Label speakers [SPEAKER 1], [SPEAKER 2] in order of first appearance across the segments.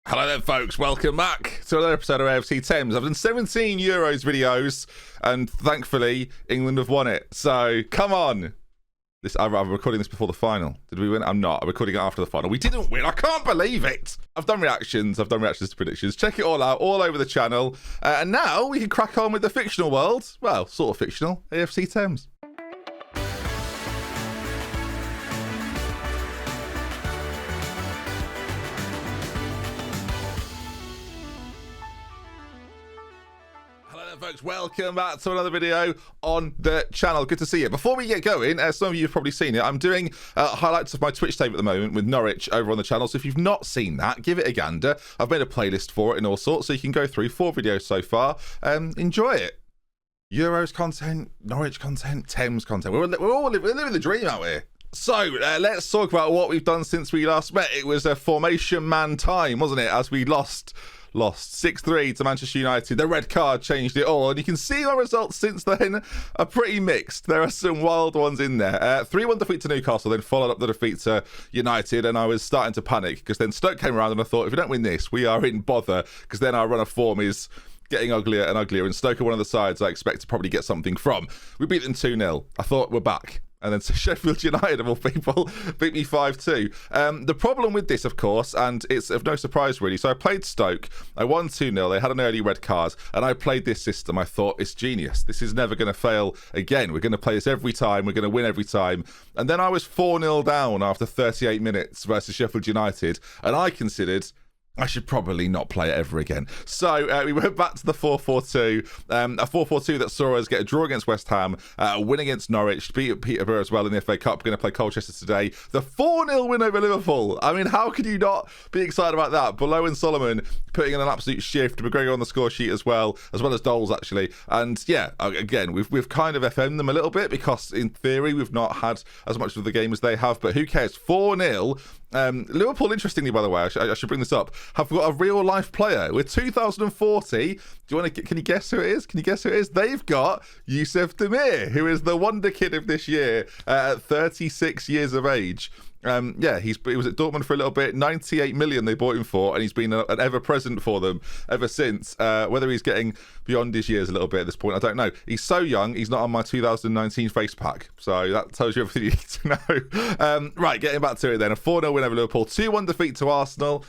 [SPEAKER 1] Hello there, folks. Welcome back to another episode of AFC Thames. I've done 17 Euros videos, and thankfully, England have won it. So, come on. I'm recording this before the final. Did we win? I'm not. I'm recording it after the final. We didn't win. I can't believe it. I've done reactions. I've done reactions to predictions. Check it all out, all over the channel. And now we can crack on with the fictional world. Well, sort of fictional. AFC Thames. Folks, welcome back to another video on the channel. Good to see you. Before we get going, some of you have probably seen it. I'm doing highlights of my Twitch tape at the moment with Norwich over on the channel. So if you've not seen that, give it a gander. I've made a playlist for it and all sorts, so you can go through 4 videos so far. Enjoy it. Euros content, Norwich content, Thames content. We're living the dream out here. So let's talk about what we've done since we last met. It was a formation man time, wasn't it? As we lost 6-3 to Manchester United. The red card changed it all, and you can see my results since then are pretty mixed. There are some wild ones in there. 3-1 defeat to Newcastle, then followed up the defeat to United, and I was starting to panic because then Stoke came around and I thought, if we don't win this, we are in bother, because then our run of form is getting uglier and uglier, and Stoke are one of the sides I expect to probably get something from. We beat them 2-0. I thought, we're back. And then Sheffield United, of all people, beat me 5-2. The problem with this, of course, and it's of no surprise really, so I played Stoke, I won 2-0, they had an early red card, and I played this system. I thought, it's genius. This is never going to fail again. We're going to play this every time. We're going to win every time. And then I was 4-0 down after 38 minutes versus Sheffield United, and I considered I should probably not play it ever again. So we went back to the 4-4-2, a 4-4-2 that saw us get a draw against West Ham, a win against Norwich, beat Peterborough as well in the FA Cup. We're going to play Colchester today. The 4-0 win over Liverpool. I mean, how could you not be excited about that? Below and Solomon putting in an absolute shift. McGregor on the score sheet as well as Doles, actually. And yeah, again, we've kind of FM'd them a little bit because in theory we've not had as much of the game as they have, but who cares? 4-0. Liverpool, interestingly, by the way, I should bring this up, have got a real life player with 2040. Do you want to? Can you guess who it is? They've got Youssef Demir, who is the wonder kid of this year at 36 years of age. Yeah, he was at Dortmund for a little bit. 98 million they bought him for, and he's been an ever-present for them ever since. Whether he's getting beyond his years a little bit at this point, I don't know. He's so young, he's not on my 2019 face pack, so that tells you everything you need to know. Right, getting back to it then. A 4-0 win over Liverpool, 2-1 defeat to Arsenal.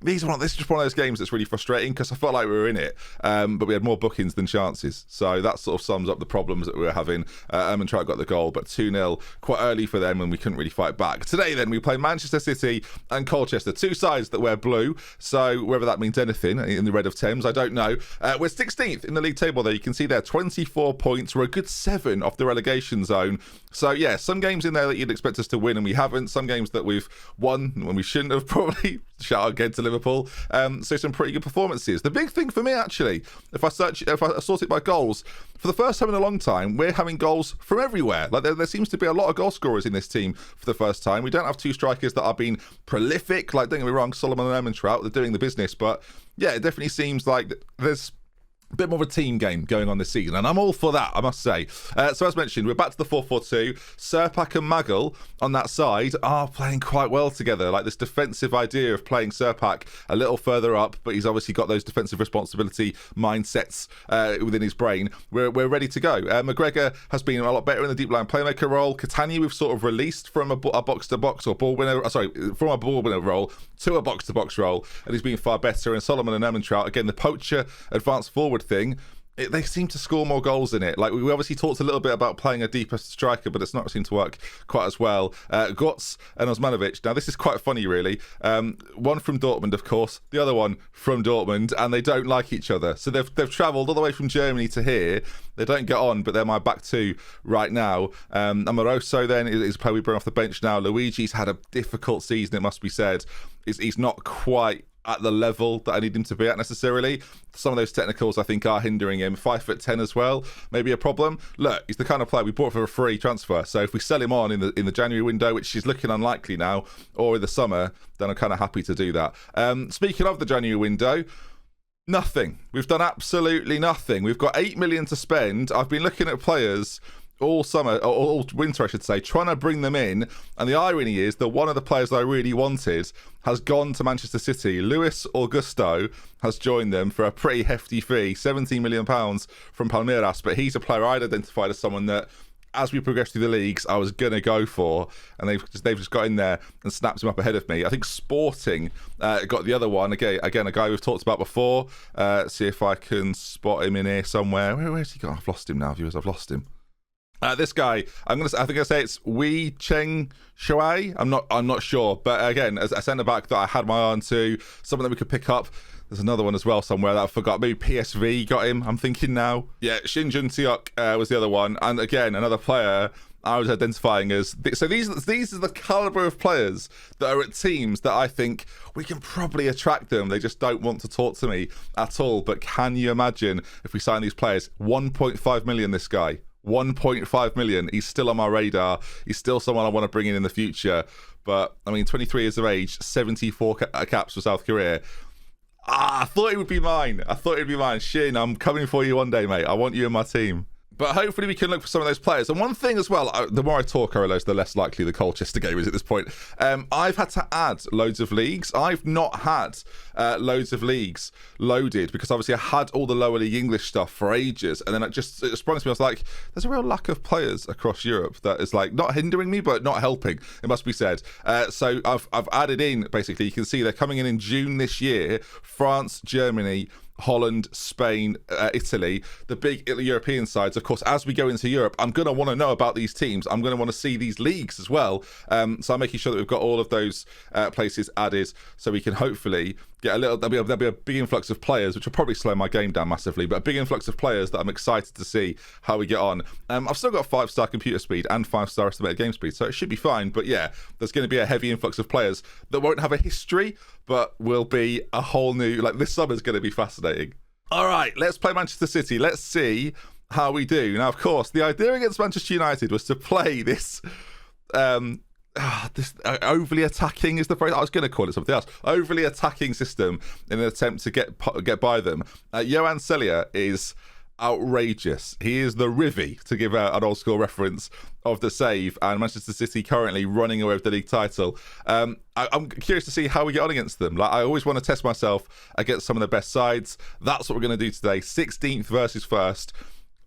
[SPEAKER 1] This is just one of those games that's really frustrating because I felt like we were in it, but we had more bookings than chances. So that sort of sums up the problems that we were having. Trout got the goal, but 2-0 quite early for them, and we couldn't really fight back. Today, then, we play Manchester City and Colchester, 2 sides that wear blue. So whether that means anything in the red of Thames, I don't know. We're 16th in the league table, though. You can see there, 24 points. We're a good 7 off the relegation zone. So yeah, some games in there that you'd expect us to win, and we haven't. Some games that we've won when we shouldn't have, probably. Shout out again to Liverpool. So some pretty good performances. The big thing for me, actually, if I sort it by goals, for the first time in a long time, we're having goals from everywhere. Like there seems to be a lot of goal scorers in this team for the first time. We don't have 2 strikers that are being prolific. Like, don't get me wrong, Solomon and Trout, they're doing the business. But yeah, it definitely seems like there's a bit more of a team game going on this season, and I'm all for that, I must say. So as mentioned, we're back to the 4-4-2. Serpak and Magel on that side are playing quite well together. Like this defensive idea of playing Serpak a little further up, but he's obviously got those defensive responsibility mindsets within his brain. We're ready to go. McGregor has been a lot better in the deep line playmaker role. Catania we've sort of released from a box-to-box or ball winner, from a ball winner role to a box-to-box role, and he's been far better. And Solomon and Trout, again, the poacher advanced forward thing, they seem to score more goals in it. Like, we obviously talked a little bit about playing a deeper striker, but it's not seemed to work quite as well. Götze and Osmanovic. Now, this is quite funny, really. One from Dortmund, of course, the other one from Dortmund, and they don't like each other. So they've travelled all the way from Germany to here. They don't get on, but they're my back 2 right now. Amoroso, then, is probably brought off the bench now. Luigi's had a difficult season, it must be said. He's not quite at the level that I need him to be at necessarily. Some of those technicals I think are hindering him. 5'10" as well, maybe a problem. Look, he's the kind of player we bought for a free transfer, so if we sell him on in the January window, which is looking unlikely now, or in the summer, then I'm kind of happy to do that. Speaking of the January window, nothing. We've done absolutely nothing. We've got 8 million to spend. I've been looking at players all summer, or all winter, I should say, trying to bring them in. And the irony is that one of the players that I really wanted has gone to Manchester City. Luis Augusto has joined them for a pretty hefty fee, £17 million from Palmeiras. But he's a player I'd identified as someone that, as we progress through the leagues, I was going to go for, and they've just got in there and snapped him up ahead of me. I think Sporting got the other one. Again, a guy we've talked about before. See if I can spot him in here somewhere. Where's he gone? I've lost him now, viewers. I've lost him. This guy, I think I say it's Wei Cheng Shuai. I'm not sure, but again, as a centre back that I had my eye on to, someone that we could pick up. There's another one as well somewhere that I forgot. Maybe PSV got him, I'm thinking now. Yeah, Shin Jun Seok was the other one, and again, another player I was identifying as. So these are the caliber of players that are at teams that I think we can probably attract them. They just don't want to talk to me at all. But can you imagine if we sign these players? 1.5 million, this guy. 1.5 million. He's still on my radar. He's still someone I want to bring in the future. But I mean, 23 years of age, 74 caps for South Korea. I thought it would be mine. Shin, I'm coming for you one day, mate. I want you in my team. But hopefully we can look for some of those players. And one thing as well, the more I talk, I realise the less likely the Colchester game is at this point. I've had to add loads of leagues. I've not had loads of leagues loaded because obviously I had all the lower league English stuff for ages. And then it sprung to me. I was like, there's a real lack of players across Europe that is like not hindering me, but not helping, it must be said. So I've added in, basically, you can see they're coming in June this year. France, Germany, Holland, Spain, Italy, the big European sides. Of course, as we go into Europe, I'm going to want to know about these teams. I'm going to want to see these leagues as well. So I'm making sure that we've got all of those places added so we can hopefully get there'll be a big influx of players, which will probably slow my game down massively, but a big influx of players that I'm excited to see how we get on. I've still got 5-star computer speed and 5-star estimated game speed, so it should be fine. But yeah, there's going to be a heavy influx of players that won't have a history, but will be a whole new, like, this summer's going to be fascinating. All right, let's play Manchester City. Let's see how we do. Now, of course, the idea against Manchester United was to play this overly attacking is the phrase. I was going to call it something else. Overly attacking system in an attempt to get by them. Johan Celia is outrageous. He is the Rivy, to give out an old school reference of the save, and Manchester City currently running away with the league title. I'm curious to see how we get on against them. Like, I always want to test myself against some of the best sides. That's what we're going to do today. 16th versus 1st.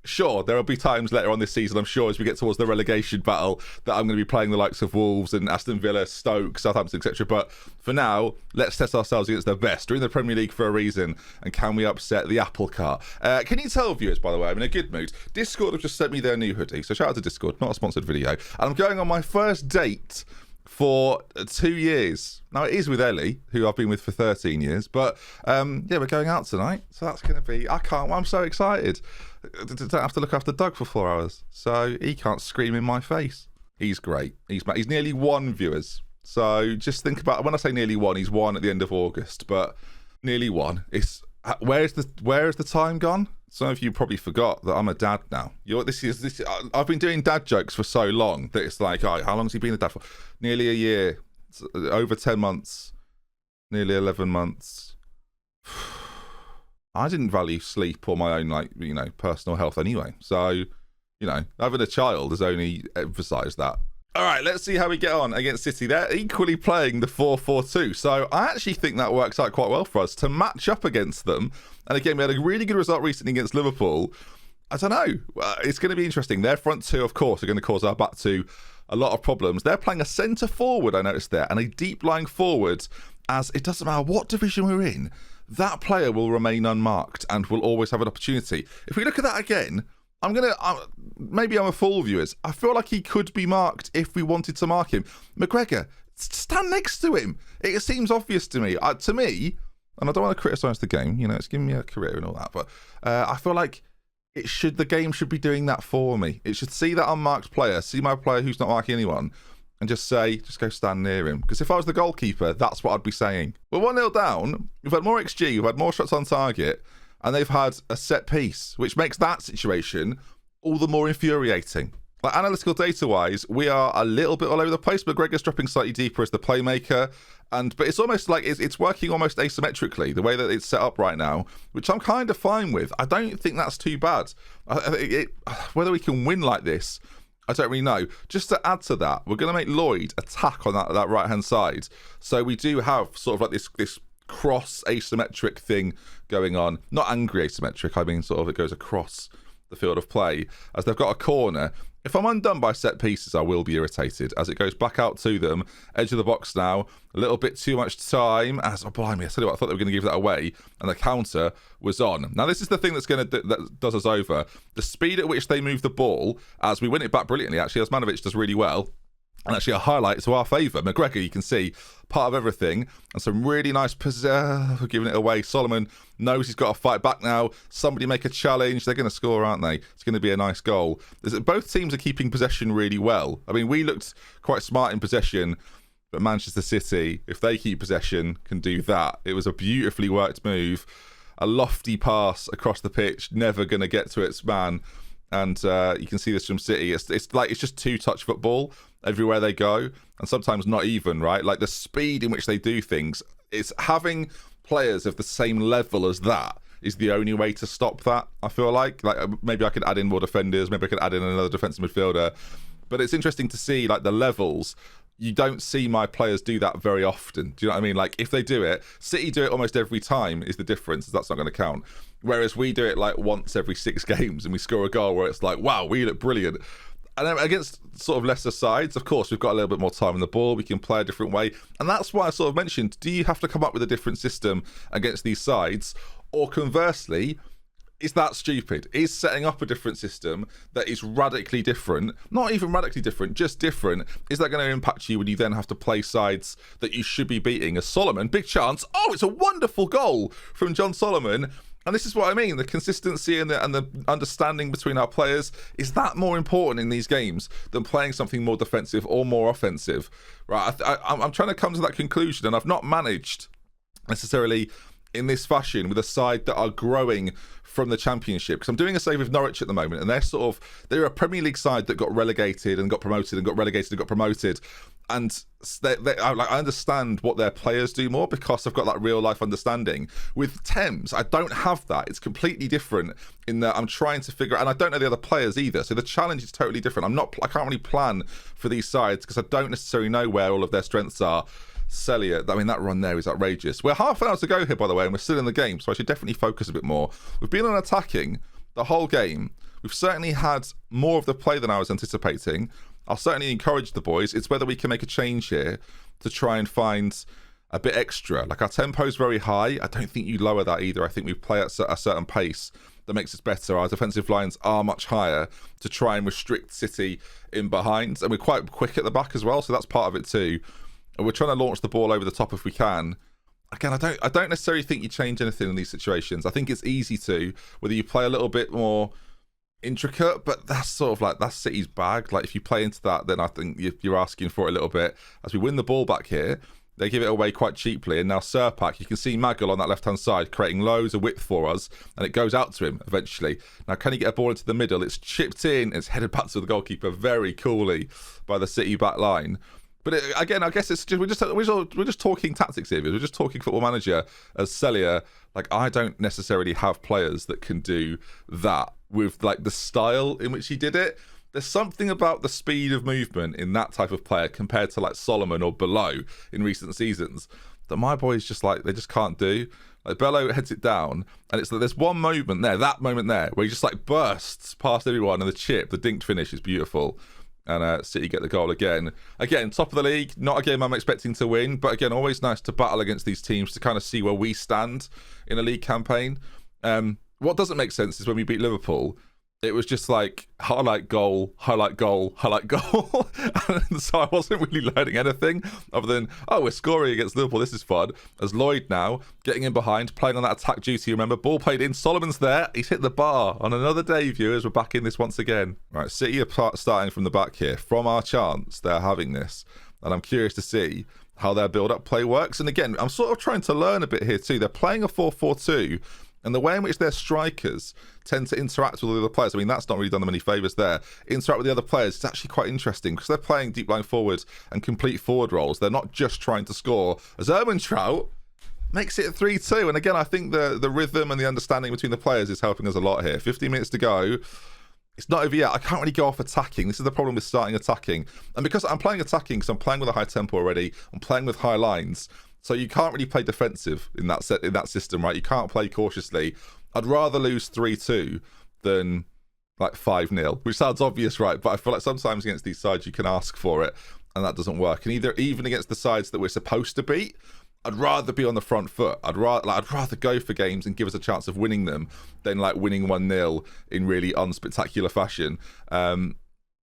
[SPEAKER 1] Sure, there will be times later on this season, I'm sure, as we get towards the relegation battle, that I'm going to be playing the likes of Wolves and Aston Villa, Stoke, Southampton, etc. But for now, let's test ourselves against the best. We're in the Premier League for a reason, and can we upset the apple cart? Can you tell, viewers, by the way, I'm in a good mood. Discord have just sent me their new hoodie, so shout out to Discord, not a sponsored video. And I'm going on my first date for 2 years. Now, it is with Ellie, who I've been with for 13 years, but yeah, we're going out tonight, so that's going to be, I'm so excited. I don't have to look after Doug for 4 hours, so he can't scream in my face. He's great. He's nearly 1, viewers. So just think about, when I say nearly 1, he's 1 at the end of August, but nearly 1. Where's the time gone? Some of you probably forgot that I'm a dad now. I've been doing dad jokes for so long that it's like, how long has he been a dad for? Nearly a year, over 10 months, nearly 11 months. I didn't value sleep or my own, personal health anyway. So, having a child has only emphasised that. All right, let's see how we get on against City. They're equally playing the 4-4-2. So I actually think that works out quite well for us to match up against them. And again, we had a really good result recently against Liverpool. I don't know. It's going to be interesting. Their front two, of course, are going to cause our back two a lot of problems. They're playing a centre forward, I noticed there, and a deep lying forward, as it doesn't matter what division we're in, that player will remain unmarked and will always have an opportunity. If we look at that again, maybe I'm a fool, viewers. I feel like he could be marked if we wanted to mark him. McGregor, stand next to him. It seems obvious to me. And I don't want to criticise the game. It's given me a career and all that. But I feel like the game should be doing that for me. It should see that unmarked player, see my player who's not marking anyone, and just go stand near him. Because if I was the goalkeeper, that's what I'd be saying. We're 1-0 down. We've had more XG. We've had more shots on target. And they've had a set piece, which makes that situation all the more infuriating. Like, analytical data-wise, we are a little bit all over the place. McGregor's dropping slightly deeper as the playmaker, but it's almost like it's working almost asymmetrically, the way that it's set up right now, which I'm kind of fine with. I don't think that's too bad. Whether we can win like this, I don't really know. Just to add to that, we're going to make Lloyd attack on that right-hand side. So we do have sort of like this cross asymmetric thing going on. Not angry asymmetric, I mean sort of it goes across the field of play, as they've got a corner. If I'm undone by set pieces, I will be irritated, as it goes back out to them. Edge of the box now. A little bit too much time. As, oh, blimey, I tell you what, I thought they were going to give that away, and the counter was on. Now, this is the thing that does us over. The speed at which they move the ball, as we win it back brilliantly, actually, as Manovic does really well. And actually a highlight to our favour. McGregor, you can see, part of everything. And some really nice for giving it away. Solomon knows he's got to fight back now. Somebody make a challenge. They're going to score, aren't they? It's going to be a nice goal. Both teams are keeping possession really well. I mean, we looked quite smart in possession, but Manchester City, if they keep possession, can do that. It was a beautifully worked move. A lofty pass across the pitch, never going to get to its man. And you can see this from City. It's just two-touch football everywhere they go, and sometimes not even, right? Like the speed in which they do things, it's having players of the same level as that is the only way to stop that, I feel like maybe I could add in more defenders, maybe I could add in another defensive midfielder, but it's interesting to see like the levels. You don't see my players do that very often. Do you know what I mean? Like, if they do it, City do it almost every time is the difference. That's not going to count. Whereas we do it like once every 6 games and we score a goal where it's like, wow, we look brilliant. And then against sort of lesser sides, of course, we've got a little bit more time on the ball. We can play a different way. And that's why I sort of mentioned, do you have to come up with a different system against these sides? Or conversely, is that stupid? Is setting up a different system that is radically different, not even radically different, just different, is that going to impact you when you then have to play sides that you should be beating? As Solomon, big chance. Oh, it's a wonderful goal from John Solomon. And this is what I mean, the consistency and the understanding between our players, is that more important in these games than playing something more defensive or more offensive? Right, I'm trying to come to that conclusion, and I've not managed necessarily in this fashion with a side that are growing from the Championship, because I'm doing a save with Norwich at the moment, and they're a Premier League side that got relegated and got promoted and got relegated and got promoted. And I understand what their players do more because I've got that real life understanding. With Thames, I don't have that. It's completely different in that I'm trying to figure out, and I don't know the other players either. So the challenge is totally different. I can't really plan for these sides because I don't necessarily know where all of their strengths are. Celia, I mean, that run there is outrageous. We're half an hour to go here, by the way, and we're still in the game, so I should definitely focus a bit more. We've been on attacking the whole game. We've certainly had more of the play than I was anticipating. I'll certainly encourage the boys. It's whether we can make a change here to try and find a bit extra. Like, our tempo is very high. I don't think you lower that either. I think we play at a certain pace that makes us better. Our defensive lines are much higher to try and restrict City in behind. And we're quite quick at the back as well, so that's part of it too. And we're trying to launch the ball over the top if we can. Again, I don't necessarily think you change anything in these situations. I think it's easy to, whether you play a little bit more intricate, but that's sort of like, that's City's bag. Like, if you play into that, then I think you're asking for it a little bit. As we win the ball back here, they give it away quite cheaply. And now Serpak, you can see Magel on that left-hand side creating loads of width for us, and it goes out to him eventually. Now, can he get a ball into the middle? It's chipped in, it's headed back to the goalkeeper very coolly by the City back line. But again, I guess it's just we're just talking tactics here. We're just talking Football Manager as Celia. Like, I don't necessarily have players that can do that with like the style in which he did it. There's something about the speed of movement in that type of player compared to like Solomon or below in recent seasons that my boys just like, they just can't do. Like, Bello heads it down, and it's like there's one moment there, that moment there, where he just like bursts past everyone, and the dinked finish is beautiful. And City get the goal again. Again, top of the league, not a game I'm expecting to win, but again, always nice to battle against these teams to kind of see where we stand in a league campaign. What doesn't make sense is when we beat Liverpool, it was just like highlight goal, highlight goal, highlight goal. And so I wasn't really learning anything other than, oh, we're scoring against Liverpool, this is fun. As Lloyd now, getting in behind, playing on that attack duty, remember, ball played in, Solomon's there, he's hit the bar. On another day, viewers, we're back in this once again. Right, City are starting from the back here. From our chance, they're having this. And I'm curious to see how their build-up play works. And again, I'm sort of trying to learn a bit here too. They're playing a 4-4-2, And the way in which their strikers tend to interact with the other players, I mean, that's not really done them any favours there. Interact with the other players, it's actually quite interesting because they're playing deep line forward and complete forward roles. They're not just trying to score. As Trout makes it 3-2. And again, I think the rhythm and the understanding between the players is helping us a lot here. 15 minutes to go. It's not over yet. I can't really go off attacking. This is the problem with starting attacking. And because I'm playing attacking, because I'm playing with a high tempo already, I'm playing with high lines. So you can't really play defensive in that system, right? You can't play cautiously. I'd rather lose 3-2 than like 5-0, which sounds obvious, right? But I feel like sometimes against these sides you can ask for it, and that doesn't work. And even against the sides that we're supposed to beat, I'd rather be on the front foot. I'd rather go for games and give us a chance of winning them than like winning 1-0 in really unspectacular fashion.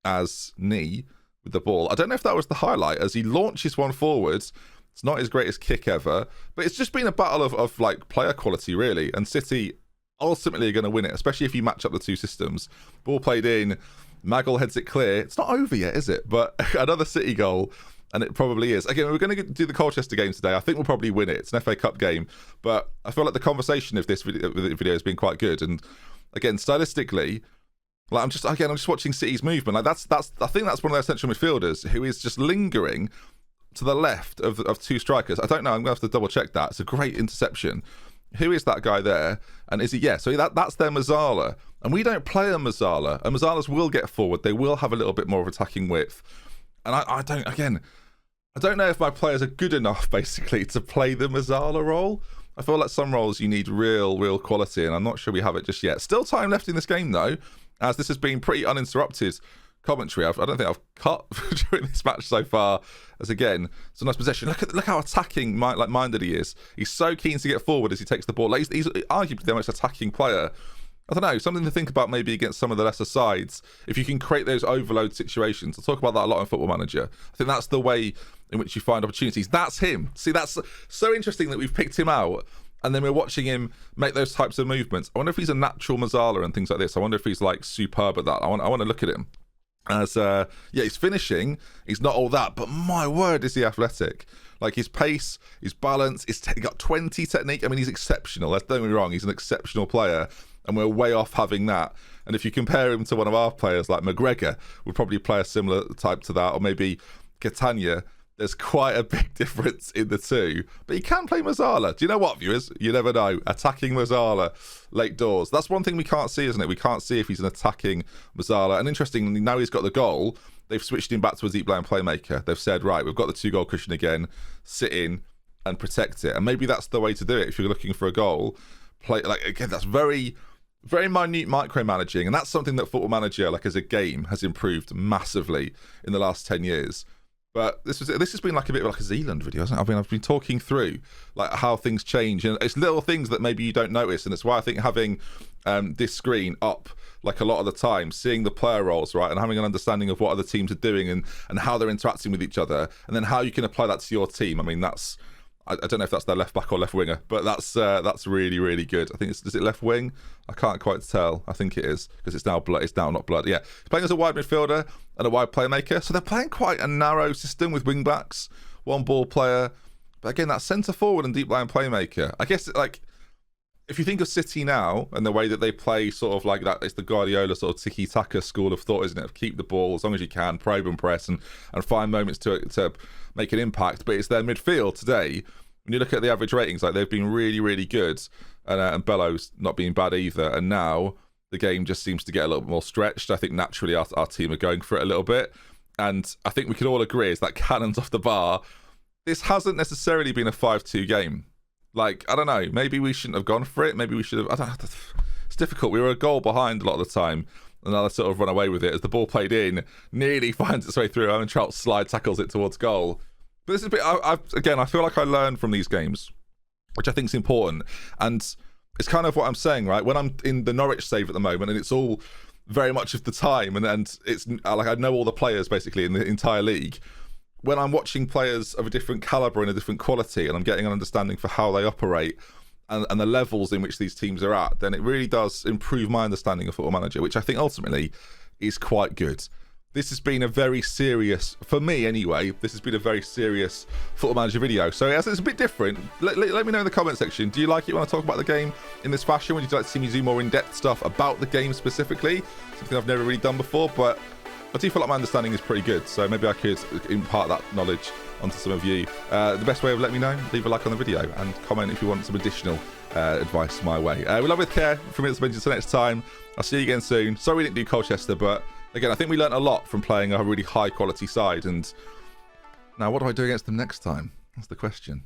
[SPEAKER 1] As Nee with the ball, I don't know if that was the highlight as he launches one forwards. It's not his greatest kick ever, but it's just been a battle of like player quality, really. And City ultimately are going to win it, especially if you match up the two systems. Ball played in, Maggle heads it clear. It's not over yet, is it? But another City goal, and it probably is. Again, we're going to do the Colchester game today. I think we'll probably win it. It's an FA Cup game, but I feel like the conversation of this video has been quite good. And again, stylistically, like I'm just watching City's movement. Like I think that's one of their central midfielders who is just lingering to the left of two strikers. I don't know. I'm going to have to double check that. It's a great interception. Who is that guy there? And is he? Yeah, so that's their Mazzala. And we don't play a Mazzala. And Mazzalas will get forward. They will have a little bit more of attacking width. And I don't know if my players are good enough, basically, to play the Mazzala role. I feel like some roles you need real quality, and I'm not sure we have it just yet. Still time left in this game, though, as this has been pretty uninterrupted commentary. I don't think I've cut during this match so far. As again, it's a nice possession. Look how attacking minded he is. He's so keen to get forward as he takes the ball. Like he's arguably the most attacking player. I don't know, something to think about maybe against some of the lesser sides. If you can create those overload situations, I'll talk about that a lot on Football Manager. I think that's the way in which you find opportunities. That's him. See, that's so interesting that we've picked him out and then we're watching him make those types of movements. I wonder if he's a natural Mazzala and things like this. I wonder if he's like superb at that. I want to look at him. As he's finishing, he's not all that, but my word, is he athletic. Like his pace, his balance, he's got 20 technique. I mean, he's exceptional. Don't get me wrong, he's an exceptional player, and we're way off having that. And if you compare him to one of our players like McGregor, would probably play a similar type to that, or maybe Catania. There's quite a big difference in the two, but he can play Mazzala. Do you know what, viewers? You never know. Attacking Mazzala late doors. That's one thing we can't see, isn't it? We can't see if he's an attacking Mazzala. And interestingly, now he's got the goal, they've switched him back to a deep line playmaker. They've said, right, we've got the 2-goal cushion again. Sit in and protect it. And maybe that's the way to do it. If you're looking for a goal, play like again. That's very minute micromanaging, and that's something that Football Manager, like as a game, has improved massively in the last 10 years. But this has been like a bit of like a Zealand video, hasn't it? I've been talking through like how things change, and it's little things that maybe you don't notice, and it's why I think having this screen up like a lot of the time, seeing the player roles, right, and having an understanding of what other teams are doing and how they're interacting with each other, and then how you can apply that to your team. I mean, that's I don't know if that's their left back or left winger, but that's really good. I think is it left wing? I can't quite tell. I think it is because it's now not blood. Yeah, he's playing as a wide midfielder and a wide playmaker, so they're playing quite a narrow system with wing backs, one ball player. But again, that centre forward and deep line playmaker. I guess like if you think of City now and the way that they play, sort of like that, it's the Guardiola sort of tiki-taka school of thought, isn't it? Keep the ball as long as you can, probe and press, and find moments to make an impact. But it's their midfield today. When you look at the average ratings, like they've been really good, and Bellows not being bad either. And now the game just seems to get a little bit more stretched. I think naturally our team are going for it a little bit, and I think we can all agree is that cannons off the bar. This hasn't necessarily been a 5-2 game. Like, I don't know, maybe we shouldn't have gone for it. Maybe we should have. I don't know. It's difficult. We were a goal behind a lot of the time, and now they sort of run away with it as the ball played in nearly finds its way through. Owen Trout slide tackles it towards goal. But this is a bit. Again, I feel like I learn from these games, which I think is important, and it's kind of what I'm saying, right? When I'm in the Norwich save at the moment, and it's all very much of the time, and it's like I know all the players basically in the entire league. When I'm watching players of a different caliber and a different quality, and I'm getting an understanding for how they operate and the levels in which these teams are at, then it really does improve my understanding of Football Manager, which I think ultimately is quite good. this has been a very serious, for me anyway, this has been a very serious Football Manager video. So as it's a bit different, let me know in the comment section. Do you like it when I talk about the game in this fashion? Would you like to see me do more in-depth stuff about the game specifically? Something I've never really done before, but I do feel like my understanding is pretty good. So maybe I could impart that knowledge onto some of you. The best way of letting me know, leave a like on the video and comment if you want some additional advice my way. We love with care from me. Until next time, I'll see you again soon. Sorry we didn't do Colchester, but again, I think we learned a lot from playing a really high quality side. And now what do I do against them next time? That's the question.